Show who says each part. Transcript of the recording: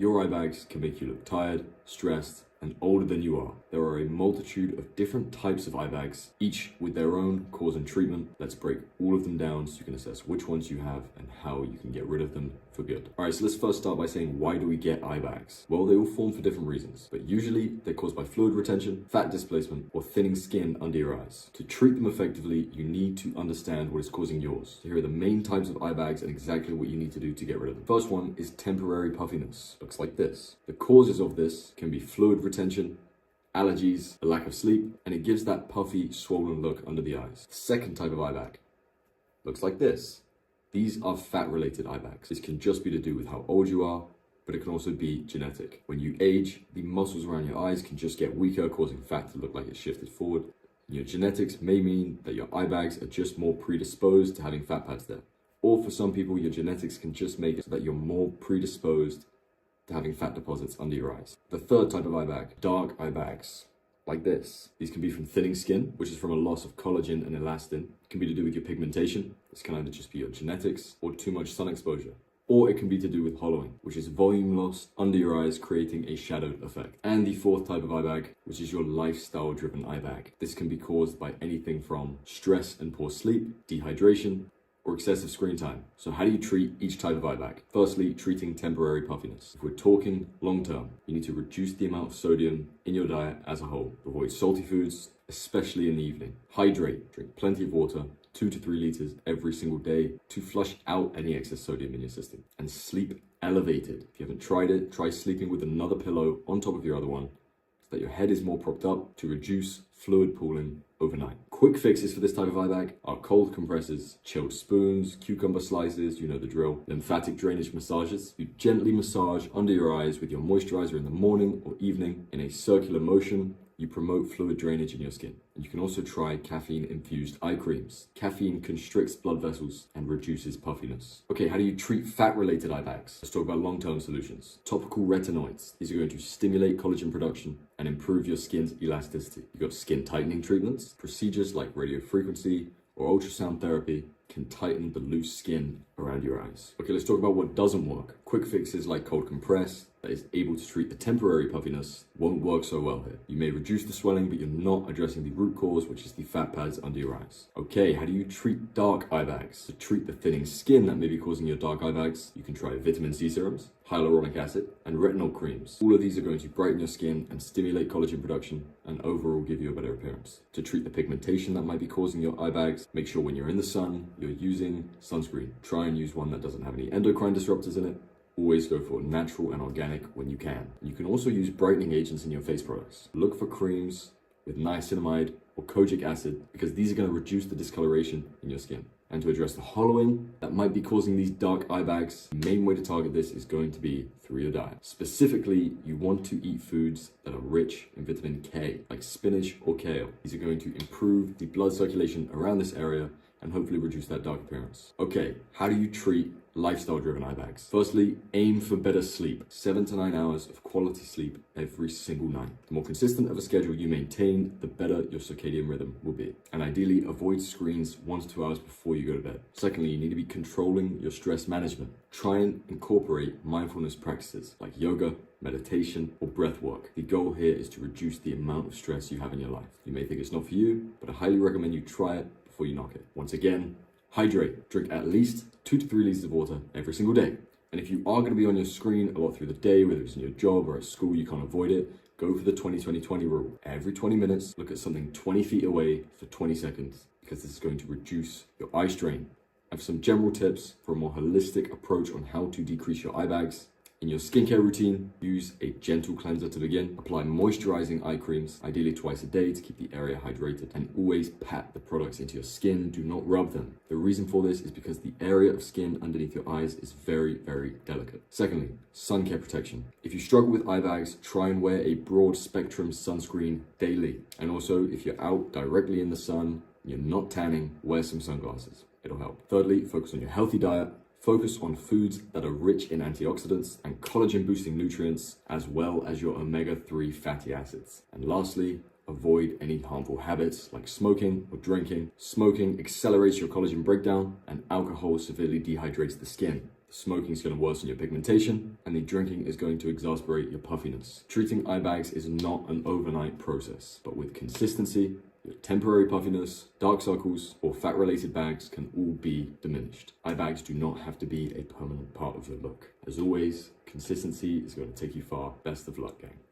Speaker 1: Your eye bags can make you look tired, stressed, and older than you are. There are a multitude of different types of eye bags, each with their own cause and treatment. Let's break all of them down so you can assess which ones you have and how you can get rid of them for good. All right, so let's first start by saying, why do we get eye bags? Well, they all form for different reasons, but usually they're caused by fluid retention, fat displacement, or thinning skin under your eyes. To treat them effectively, you need to understand what is causing yours. So here are the main types of eye bags and exactly what you need to do to get rid of them. First one is temporary puffiness. Looks like this. The causes of this can be fluid retention, allergies, a lack of sleep, and it gives that puffy, swollen look under the eyes. Second type of eye bag looks like this. These are fat-related eye bags. This can just be to do with how old you are, but it can also be genetic. When you age, the muscles around your eyes can just get weaker, causing fat to look like it's shifted forward. Your genetics may mean that your eye bags are just more predisposed to having fat pads there. Or for some people, your genetics can just make it so that you're more predisposed to having fat deposits under your eyes. The third type of eye bag, dark eye bags, like this. These can be from thinning skin, which is from a loss of collagen and elastin. It can be to do with your pigmentation. This can either just be your genetics or too much sun exposure. Or it can be to do with hollowing, which is volume loss under your eyes, creating a shadowed effect. And the fourth type of eye bag, which is your lifestyle-driven eye bag. This can be caused by anything from stress and poor sleep, dehydration, or excessive screen time. So how do you treat each type of eye bag? Firstly, treating temporary puffiness. If we're talking long term, you need to reduce the amount of sodium in your diet as a whole. Avoid salty foods, especially in the evening. Hydrate, drink plenty of water, 2 to 3 liters every single day to flush out any excess sodium in your system. And sleep elevated. If you haven't tried it, try sleeping with another pillow on top of your other one so that your head is more propped up to reduce fluid pooling overnight. Quick fixes for this type of eye bag are cold compresses, chilled spoons, cucumber slices, you know the drill, lymphatic drainage massages. You gently massage under your eyes with your moisturizer in the morning or evening in a circular motion. You promote fluid drainage in your skin. And you can also try caffeine-infused eye creams. Caffeine constricts blood vessels and reduces puffiness. Okay, how do you treat fat-related eye bags? Let's talk about long-term solutions. Topical retinoids. These are going to stimulate collagen production and improve your skin's elasticity. You've got skin tightening treatments. Procedures like radiofrequency or ultrasound therapy can tighten the loose skin around your eyes. Okay, let's talk about what doesn't work. Quick fixes like cold compress that is able to treat the temporary puffiness won't work so well here. You may reduce the swelling, but you're not addressing the root cause, which is the fat pads under your eyes. Okay, how do you treat dark eye bags? To treat the thinning skin that may be causing your dark eye bags, you can try vitamin C serums, hyaluronic acid, and retinol creams. All of these are going to brighten your skin and stimulate collagen production and overall give you a better appearance. To treat the pigmentation that might be causing your eye bags, make sure when you're in the sun, you're using sunscreen. Try and use one that doesn't have any endocrine disruptors in it. Always go for natural and organic when you can. You can also use brightening agents in your face products. Look for creams with niacinamide or kojic acid because these are going to reduce the discoloration in your skin. And to address the hollowing that might be causing these dark eye bags, the main way to target this is going to be through your diet. Specifically, you want to eat foods that are rich in vitamin K, like spinach or kale. These are going to improve the blood circulation around this area and hopefully reduce that dark appearance. Okay, how do you treat lifestyle-driven eye bags? Firstly, aim for better sleep. 7 to 9 hours of quality sleep every single night. The more consistent of a schedule you maintain, the better your circadian rhythm will be. And ideally, avoid screens 1 to 2 hours before you go to bed. Secondly, you need to be controlling your stress management. Try and incorporate mindfulness practices like yoga, meditation, or breath work. The goal here is to reduce the amount of stress you have in your life. You may think it's not for you, but I highly recommend you try it before you knock it. Once again, hydrate. Drink at least 2 to 3 liters of water every single day. And if you are going to be on your screen a lot through the day, whether it's in your job or at school, you can't avoid it, go for the 20-20-20 rule. Every 20 minutes, look at something 20 feet away for 20 seconds, because this is going to reduce your eye strain. I have some general tips for a more holistic approach on how to decrease your eye bags. In your skincare routine, use a gentle cleanser to begin. Apply moisturizing eye creams, ideally twice a day to keep the area hydrated. And always pat the products into your skin, do not rub them. The reason for this is because the area of skin underneath your eyes is very, very delicate. Secondly, sun care protection. If you struggle with eye bags, try and wear a broad spectrum sunscreen daily. And also, if you're out directly in the sun, you're not tanning, wear some sunglasses. It'll help. Thirdly, focus on your healthy diet. Focus on foods that are rich in antioxidants and collagen-boosting nutrients, as well as your omega-3 fatty acids. And lastly, avoid any harmful habits like smoking or drinking. Smoking accelerates your collagen breakdown, and alcohol severely dehydrates the skin. smoking is going to worsen your pigmentation, and the drinking is going to exacerbate your puffiness. Treating eye bags is not an overnight process, but with consistency, your temporary puffiness, dark circles, or fat-related bags can all be diminished. Eye bags do not have to be a permanent part of your look. As always, consistency is going to take you far. Best of luck, gang.